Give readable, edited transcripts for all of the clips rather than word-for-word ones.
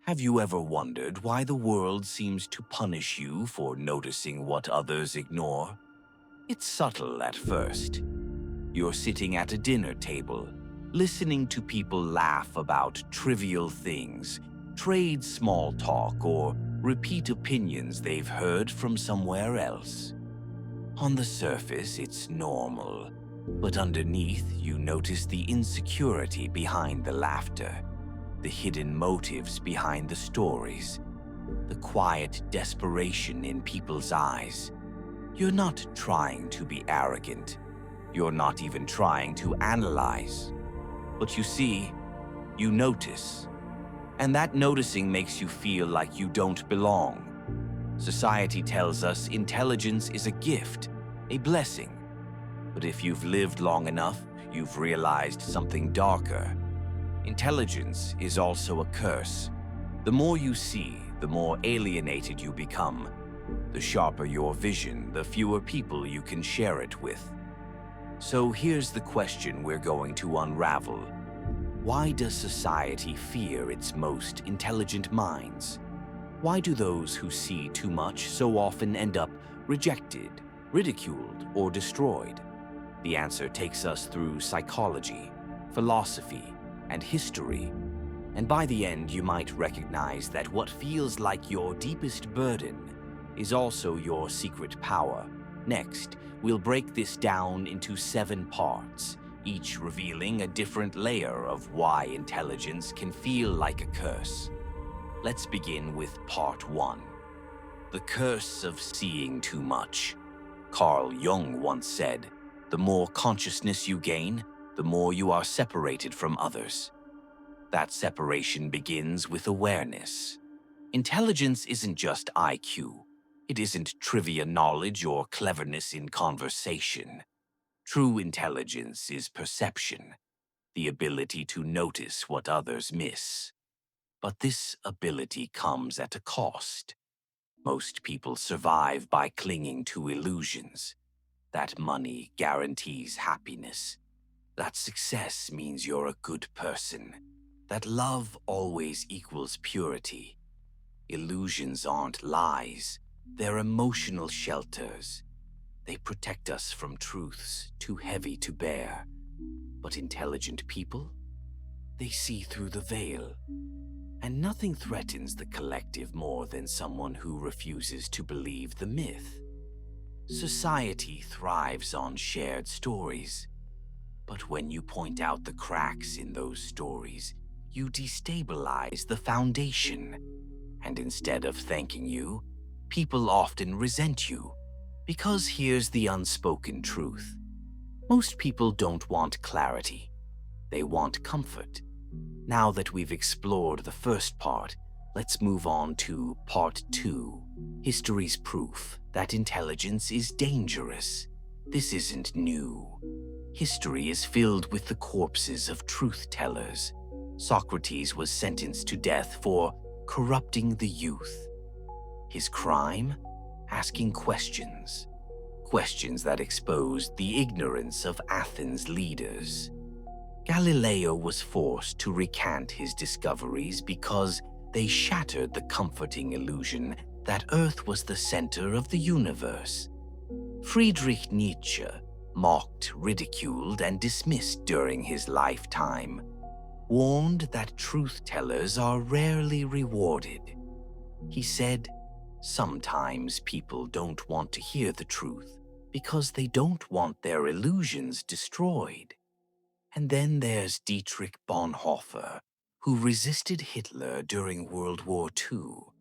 Have you ever wondered why the world seems to punish you for noticing what others ignore? It's subtle at first. You're sitting at a dinner table, listening to people laugh about trivial things, trade small talk, or repeat opinions they've heard from somewhere else. On the surface, it's normal, but underneath, you notice the insecurity behind the laughter, the hidden motives behind the stories, the quiet desperation in people's eyes. You're not trying to be arrogant. You're not even trying to analyze. But you see, you notice. And that noticing makes you feel like you don't belong. Society tells us intelligence is a gift, a blessing. But if you've lived long enough, you've realized something darker. Intelligence is also a curse. The more you see, the more alienated you become. The sharper your vision, the fewer people you can share it with. So here's the question we're going to unravel. Why does society fear its most intelligent minds? Why do those who see too much so often end up rejected, ridiculed, or destroyed? The answer takes us through psychology, philosophy, and history. And by the end, you might recognize that what feels like your deepest burden is also your secret power. Next, we'll break this down into 7 parts, each revealing a different layer of why intelligence can feel like a curse. Let's begin with part 1. The curse of seeing too much. Carl Jung once said, "The more consciousness you gain, the more you are separated from others." That separation begins with awareness. Intelligence isn't just IQ. It isn't trivia knowledge or cleverness in conversation. True intelligence is perception, the ability to notice what others miss. But this ability comes at a cost. Most people survive by clinging to illusions. That money guarantees happiness. That success means you're a good person. That love always equals purity. Illusions aren't lies. They're emotional shelters. They protect us from truths too heavy to bear. But intelligent people? They see through the veil. And nothing threatens the collective more than someone who refuses to believe the myth. Society thrives on shared stories. But when you point out the cracks in those stories, you destabilize the foundation. And instead of thanking you, people often resent you. Because here's the unspoken truth. Most people don't want clarity. They want comfort. Now that we've explored the first part, let's move on to part 2. History's proof that intelligence is dangerous. This isn't new. History is filled with the corpses of truth-tellers. Socrates was sentenced to death for corrupting the youth. His crime? Asking questions. Questions that exposed the ignorance of Athens' leaders. Galileo was forced to recant his discoveries because they shattered the comforting illusion that Earth was the center of the universe. Friedrich Nietzsche, mocked, ridiculed, and dismissed during his lifetime, warned that truth-tellers are rarely rewarded. He said, "Sometimes people don't want to hear the truth because they don't want their illusions destroyed." And then there's Dietrich Bonhoeffer, who resisted Hitler during World War II.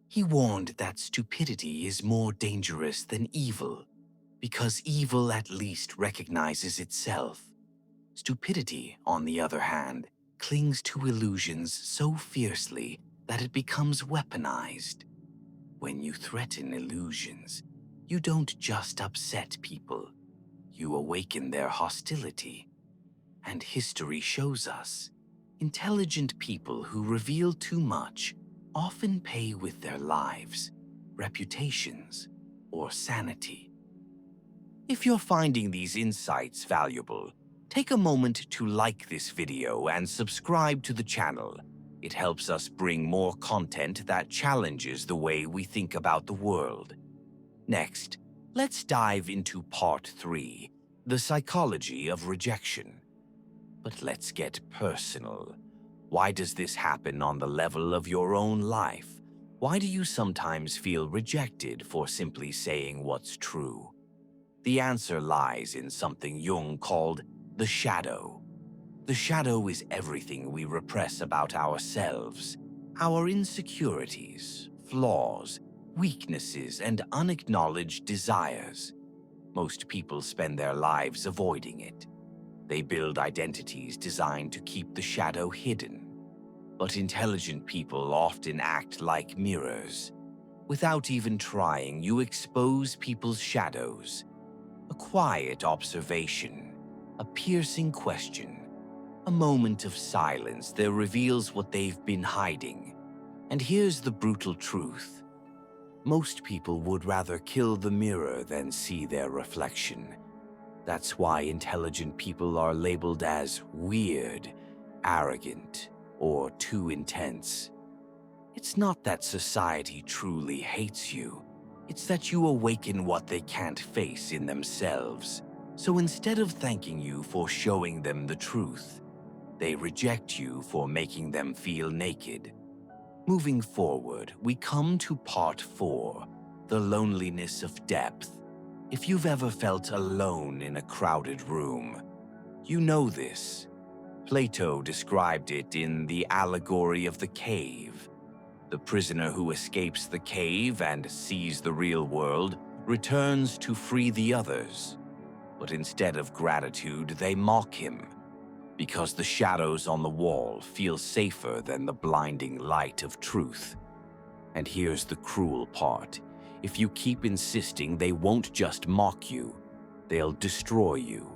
He warned that stupidity is more dangerous than evil, because evil at least recognizes itself. Stupidity, on the other hand, clings to illusions so fiercely that it becomes weaponized. When you threaten illusions, you don't just upset people, you awaken their hostility. And history shows us, intelligent people who reveal too much often pay with their lives, reputations, or sanity. If you're finding these insights valuable, take a moment to like this video and subscribe to the channel. It helps us bring more content that challenges the way we think about the world. Next, let's dive into Part 3, the psychology of rejection. But let's get personal. Why does this happen on the level of your own life? Why do you sometimes feel rejected for simply saying what's true? The answer lies in something Jung called the shadow. The shadow is everything we repress about ourselves, our insecurities, flaws, weaknesses, and unacknowledged desires. Most people spend their lives avoiding it. They build identities designed to keep the shadow hidden. But intelligent people often act like mirrors. Without even trying, you expose people's shadows. A quiet observation, a piercing question, a moment of silence that reveals what they've been hiding. And here's the brutal truth. Most people would rather kill the mirror than see their reflection. That's why intelligent people are labeled as weird, arrogant, or too intense. It's not that society truly hates you. It's that you awaken what they can't face in themselves. So instead of thanking you for showing them the truth, they reject you for making them feel naked. Moving forward, we come to Part 4, the loneliness of depth. If you've ever felt alone in a crowded room, you know this. Plato described it in the allegory of the cave. The prisoner who escapes the cave and sees the real world returns to free the others. But instead of gratitude, they mock him, because the shadows on the wall feel safer than the blinding light of truth. And here's the cruel part. If you keep insisting, they won't just mock you, they'll destroy you.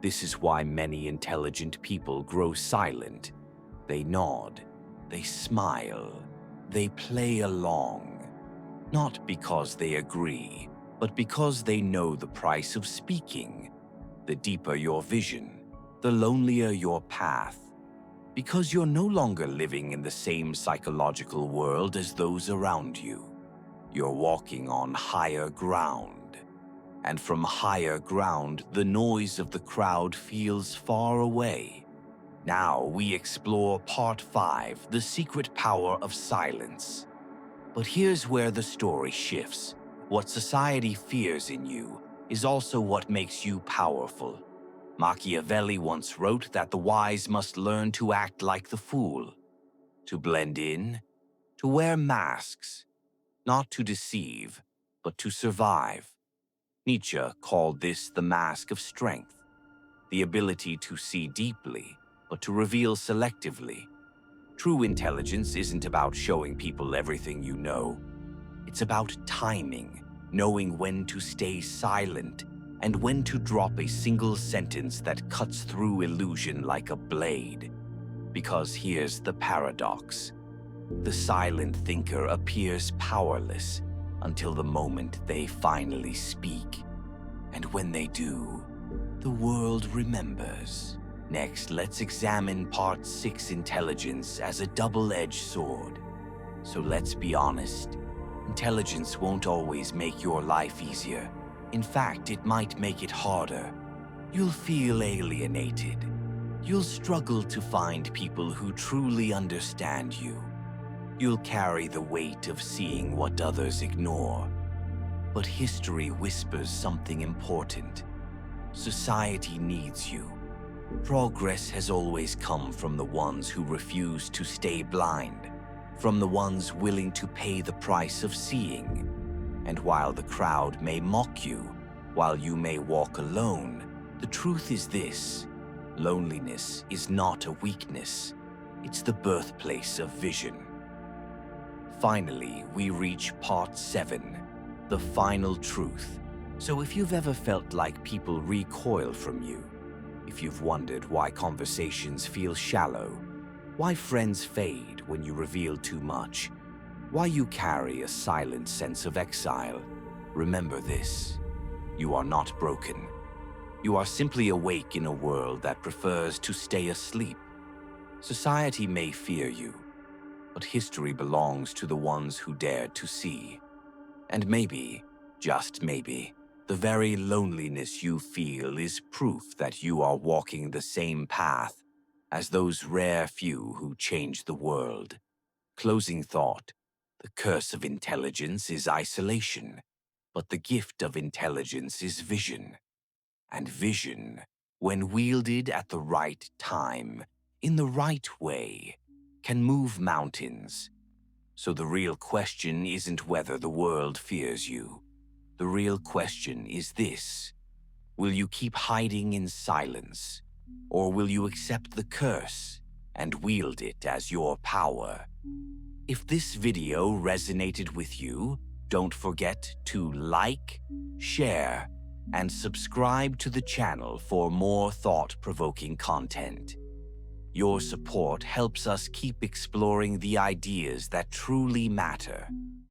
This is why many intelligent people grow silent. They nod, they smile, they play along. Not because they agree, but because they know the price of speaking. The deeper your vision, the lonelier your path, because you're no longer living in the same psychological world as those around you. You're walking on higher ground, and from higher ground, the noise of the crowd feels far away. Now we explore Part 5, the secret power of silence. But here's where the story shifts. What society fears in you is also what makes you powerful. Machiavelli once wrote that the wise must learn to act like the fool, to blend in, to wear masks, not to deceive, but to survive. Nietzsche called this the mask of strength, the ability to see deeply, but to reveal selectively. True intelligence isn't about showing people everything you know. It's about timing, knowing when to stay silent, and when to drop a single sentence that cuts through illusion like a blade. Because here's the paradox. The silent thinker appears powerless until the moment they finally speak. And when they do, the world remembers. Next, let's examine Part 6, intelligence as a double-edged sword. So let's be honest. Intelligence won't always make your life easier. In fact, it might make it harder. You'll feel alienated. You'll struggle to find people who truly understand you. You'll carry the weight of seeing what others ignore. But history whispers something important. Society needs you. Progress has always come from the ones who refuse to stay blind, from the ones willing to pay the price of seeing. And while the crowd may mock you, while you may walk alone, the truth is this: loneliness is not a weakness. It's the birthplace of vision. Finally, we reach Part 7, the final truth. So if you've ever felt like people recoil from you, if you've wondered why conversations feel shallow, why friends fade when you reveal too much, why you carry a silent sense of exile, remember this: you are not broken. You are simply awake in a world that prefers to stay asleep. Society may fear you, but history belongs to the ones who dare to see. And maybe, just maybe, the very loneliness you feel is proof that you are walking the same path as those rare few who change the world. Closing thought: the curse of intelligence is isolation, but the gift of intelligence is vision. And vision, when wielded at the right time, in the right way, can move mountains. So the real question isn't whether the world fears you. The real question is this: will you keep hiding in silence, or will you accept the curse and wield it as your power? If this video resonated with you, don't forget to like, share, and subscribe to the channel for more thought-provoking content. Your support helps us keep exploring the ideas that truly matter.